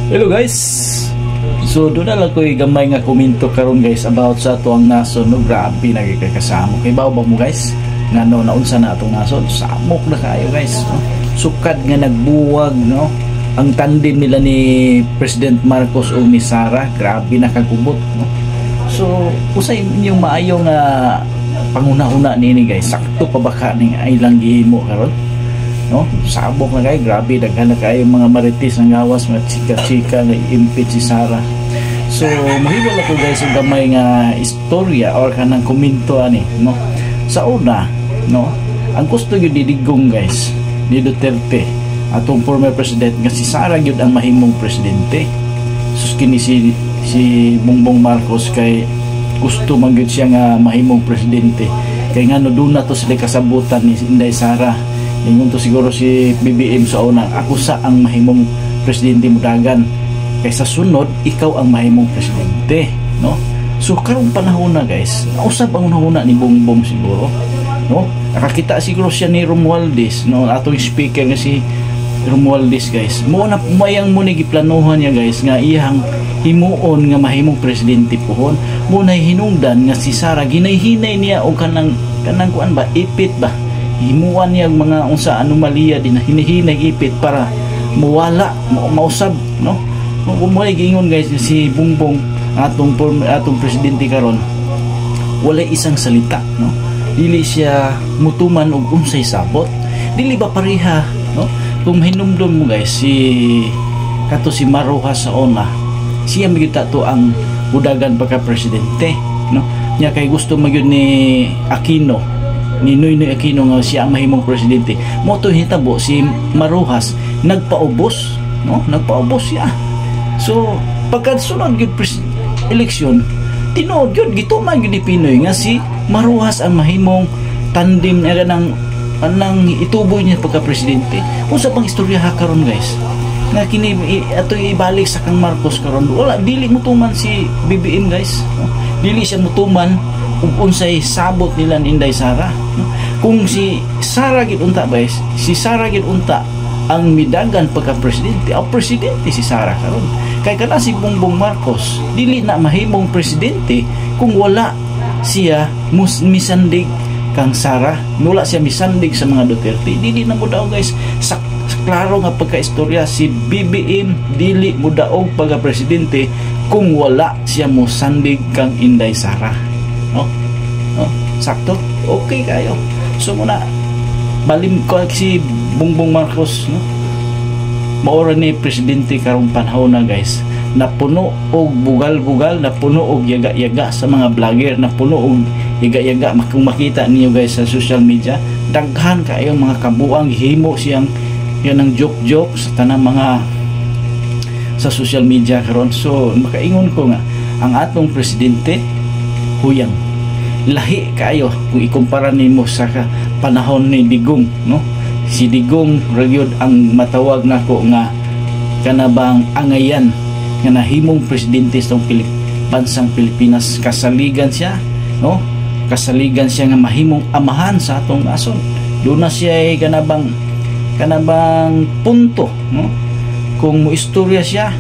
Hello guys. So doon na lang ko gamay nga komento karon guys about sa ato ang nason no, grabe nagkakasamo kay bawo ba mo guys ngano naunsa na atong nason samok na kayo guys no? Sukad nga nagbuwag no ang tandem nila ni President Marcos o ni Sara, grabe nakagubot no. So usay inyong maayo nga panguna-una nini guys, sakto pa baka ning ilang gihimo karon no, sabok na kayo, grabe daghan na kayo mga marites ng gawas, mga chika-chika nga i-impeach si Sara. So mahibol ako guys ang gamay nga istorya or kanang komento ani no. Sa una no, ang gusto gyud didigong guys ni Duterte atong former president nga si Sara gyud ang mahimong presidente. Sus kini si Bongbong Marcos kay gusto man gyud siya nga mahimong presidente kay ngano duna to sila kasabutan ni Inday Sara. Ingon to siguro si BBM sa una, ako sa ang mahimong presidente mudagan kaysa sunod ikaw ang mahimong presidente no. So karong panahon na guys, nausap ang unahuna ni Bongbong siguro no, nakakita siguro siya ni Romualdez no, atong speaker nga si Romualdez guys, mo na mayang mo ni giplanuhan niya guys nga iyang himuon nga mahimong presidente pohon, mo na hinungdan nga si Sara ginayhinay niya o kanang kuan ba ipit ba himuan niya mga unsa anomalya din na hinihinay ipit para mawala mausab no. Kung mo gingon guys si Bongbong atong presidente karon wala isang salita no, dili siya mutuman og unsay sabot, dili ba pareha no. Kung hinumdum mo guys si kato si Maruhas sa una, siya magyud to ang budagan pagka presidente no, nya kay gusto magyud ni Aquino ni Noynoy Aquino nga siya ang mahimong presidente, mo to hitabo si Maruhas nagpaubos no, nagpaubos siya. So pagkasunod gyud eleksyon tinuod gyud gituman gyud ni Pinoy nga si Maruhas ang mahimong tandem nga nang ituboy niya pagka presidente. Unsa pang istorya karon guys nga kini ato ibalik sa kang Marcos karon, wala dili mutuman si BBM guys no? Dili siya mutuman kung unsay sabot nila ni Inday Sara no? Kung si Sara gid unta guys, si Sara gid unta ang midagan pagka presidente o presidente si Sara karon, kay kana si Bongbong Marcos dili na mahimong presidente kung wala siya misandig kang Sara, wala siya misandig sa mga Duterte. Dili na mo daw guys sa klaro nga pagkaistorya si BBM dili mo daog pagka presidente kung wala siya mo sandig kang Inday Sara no? No? Sakto okay kayo. So muna balim ko si Bongbong Marcos no, maura ni presidente karong panahon na guys, napuno og bugal-bugal, napuno og yaga-yaga sa mga vlogger, napuno og yaga-yaga. Kung makita niyo guys sa social media, daghan kayo mga kabuang himo siyang yan ang joke-joke sa tanang mga sa social media karon. So makaingon ko nga ang atong presidente huyang lahi kayo kung ikumpara nimo sa panahon ni Digong no. Si Digong ragyod ang matawag nako nga kanabang angayan nga nahimong presidente sa bansang Pilipinas. Kasaligan siya no, kasaligan siya nga mahimong amahan sa atong nason. Doon na siya ay kanabang punto no, kung mo istorya siya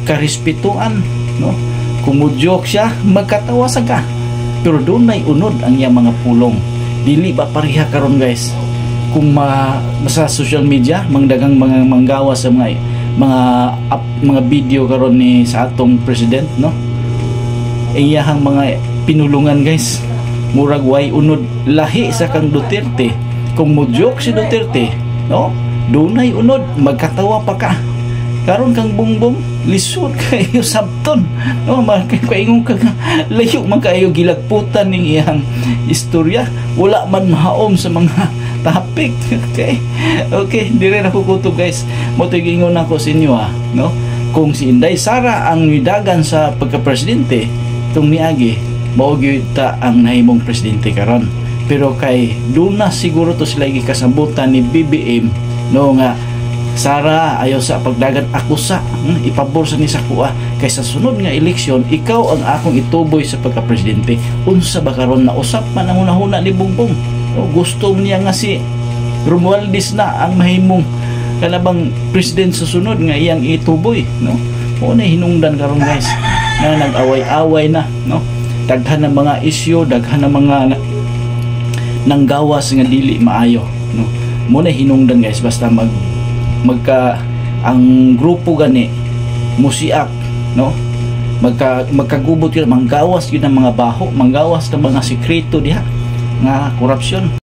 karespetuan no, kung mo joke siya magkatawa sa ka, pero doon ay unod ang iyang mga pulong. Dili ba pareha karon guys kung sa social media mangdagang mga manggawa sa mga video karon ni sa atong president no, iyahang mga pinulungan guys murag way unod lahi sa kang Duterte. Kung mo joke si Duterte no, doon ay unod magkatawa pa ka. Karon kang Bongbong lisod kayo sabton no, makaingon ka layo man kayo gilagputan ning iyang istorya, wala man mahaom sa mga topic. Okay dire na ko kutob guys, mo to gingon ako sa inyo no, kung si Inday Sara ang midagan sa pagka-presidente tong niagi mao gyud ta ang nahimong presidente karon. Pero kay doon na siguro to sila gikasabutan ni BBM no nga Sara ayaw sa pagdagan ako sa ipabor sa ni sa kuha kaysa sunod nga eleksyon ikaw ang akong ituboy sa pagka-presidente. Unsa ba karon na usap man ang hunahuna ni Bongbong o gusto niya nga si Romualdez na ang mahimong kanabang president susunod nga iyang ituboy, no? O na hinungdan karon guys na nag-away-away na, no? Daghan ng mga isyu, daghan ng mga nanggawas nga dili maayo, no? Mo na hinungdan guys basta ang grupo gani musiak, no? Magkagubot yun, manggawas yun ang mga baho, manggawas ng mga sikreto diha nga korupsyon.